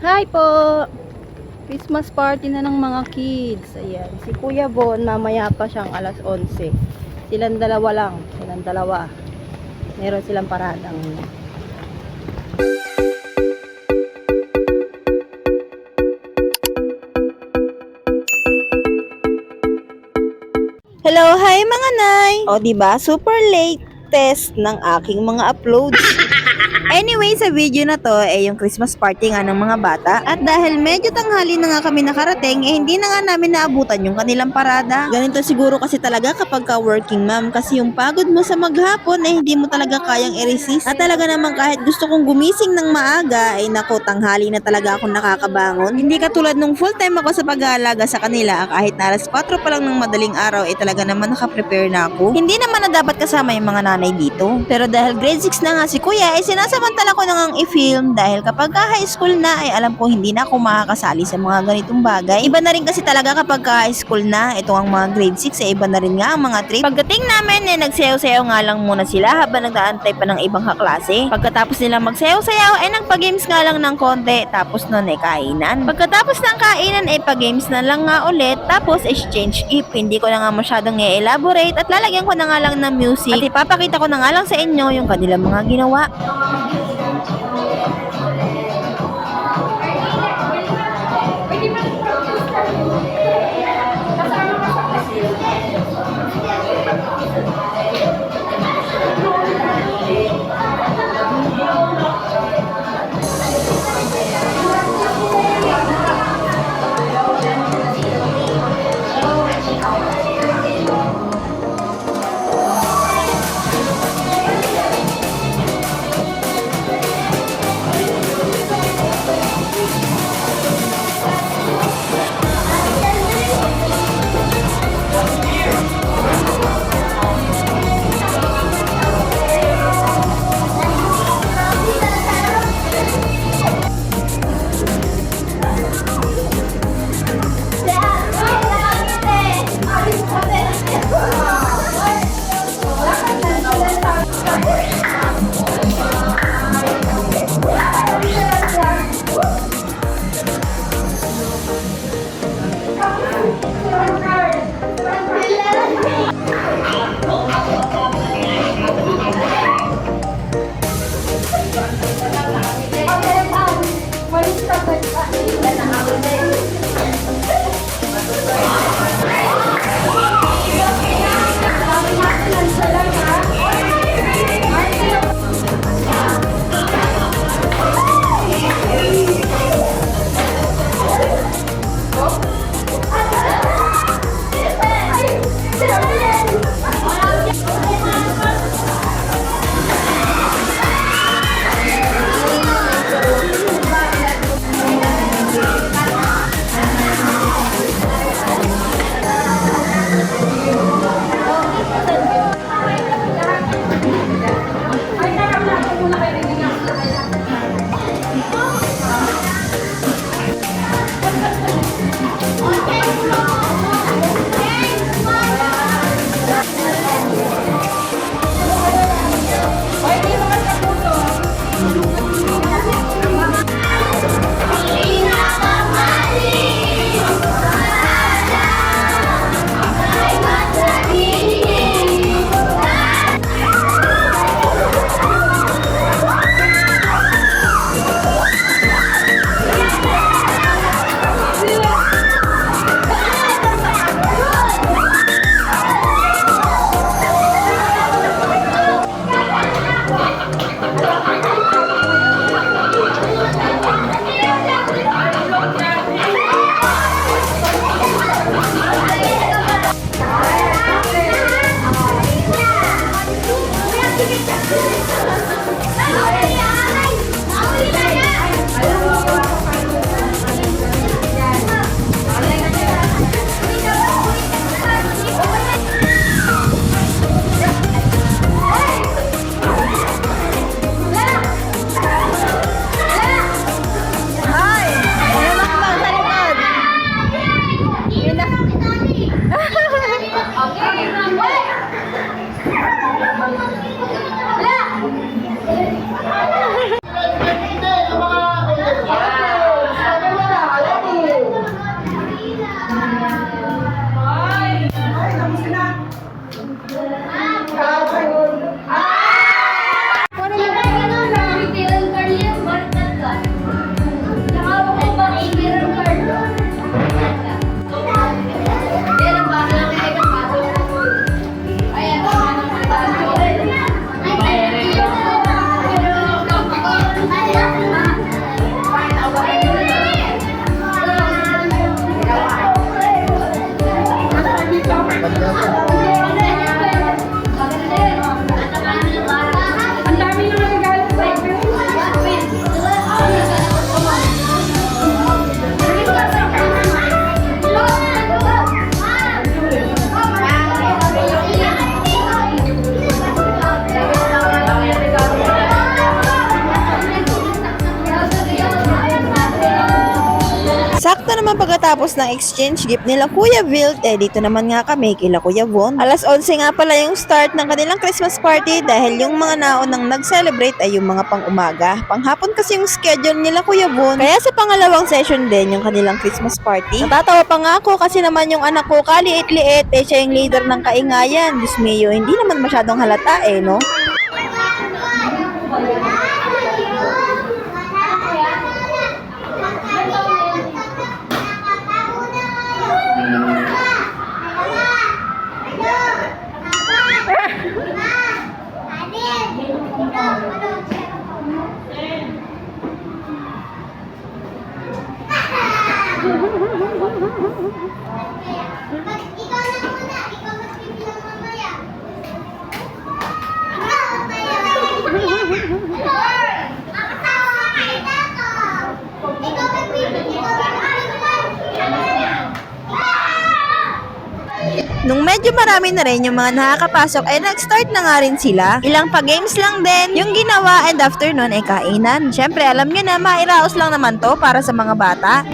Hi po! Christmas party na ng mga kids. Ayan. Si Kuya Bon, mamaya pa siyang alas 11. Silang dalawa lang. Silang dalawa. Meron silang paradang. Hello, hi mga nay! O diba, super late test ng aking mga uploads. Anyway, sa video na to, yung Christmas party nga ng mga bata. At dahil medyo tanghali na nga kami nakarating, hindi na nga namin naabutan yung kanilang parada. Ganito siguro kasi talaga kapag ka working mom. Kasi yung pagod mo sa maghapon, hindi mo talaga kayang i-resist. At talaga naman kahit gusto kong gumising ng maaga, nako, tanghali na talaga akong nakakabangon. Hindi katulad nung full time ako sa pag-aalaga sa kanila, kahit na alas 4 pa lang ng madaling araw, talaga naman nakaprepare na ako. Hindi naman na dapat kasama yung mga nanay dito. Pero dahil grade 6 na nga si kuya, sinasamantala ko na ngang i-film dahil kapag ka high school na, alam ko hindi na ako makakasali sa mga ganitong bagay. Iba na rin kasi talaga kapag ka high school na, ito ang mga grade 6, iba na rin nga ang mga trip. Pagdating namin, nagsayaw-sayaw nga lang muna sila habang nag-aantay pa ng ibang kaklase. Pagkatapos nilang magsayaw-sayaw, nagpa-games nga lang ng konti, tapos nun kainan. Pagkatapos ng kainan, pa-games na lang nga ulit, tapos exchange gift. Hindi ko na nga masyadong i-elaborate at lalagyan ko na nga lang ng music at ipapakita ko na nga lang sa inyo yung kanilang mga ginawa. naman pagkatapos ng exchange gift nila Kuya Wilt, dito naman nga kami kila Kuya Von. Alas 11 nga pala yung start ng kanilang Christmas party dahil yung mga naunang nag-celebrate ay yung mga pang-umaga. Panghapon kasi yung schedule nila Kuya Von. Kaya sa pangalawang session din yung kanilang Christmas party. Natatawa pa nga ako kasi naman yung anak ko kaliit-liit, siya yung leader ng kaingayan. Diyos mio, hindi naman masyadong halata no? Nung medyo marami na rin yung mga nakakapasok ay nag-start na nga rin sila. Ilang pa-games lang din yung ginawa and after nun ay kainan. Syempre alam nyo na mairaos lang naman to para sa mga bata.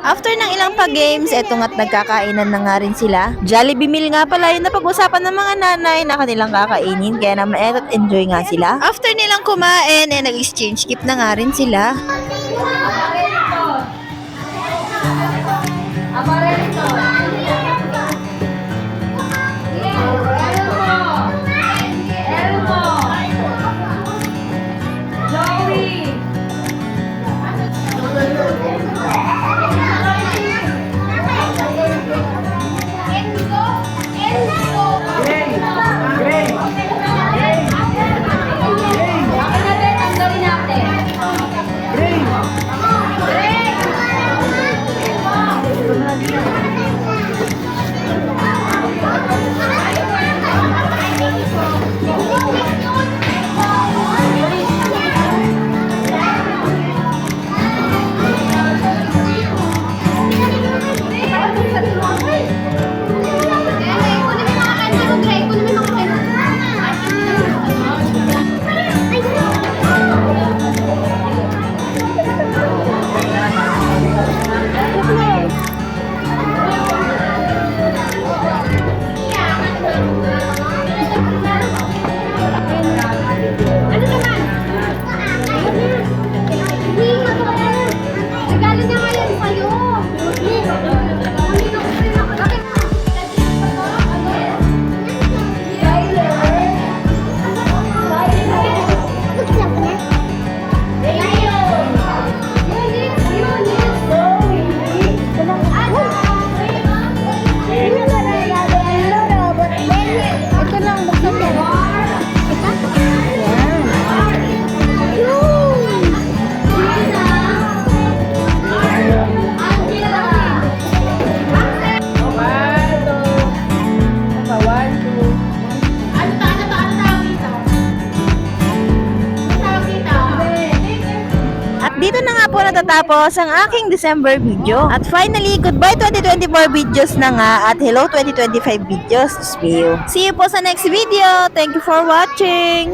After ng ilang pa-games, eto nga't nagkakainan na nga rin sila. Jollibee meal nga pala yung napag-usapan ng mga nanay na kanilang kakainin, kaya naman eto't enjoy nga sila. After nilang kumain, nag-exchange gift na nga rin sila. dito na nga po natatapos ang aking December video. At finally, goodbye 2024 videos na nga at hello 2025 videos. See you po sa next video. Thank you for watching.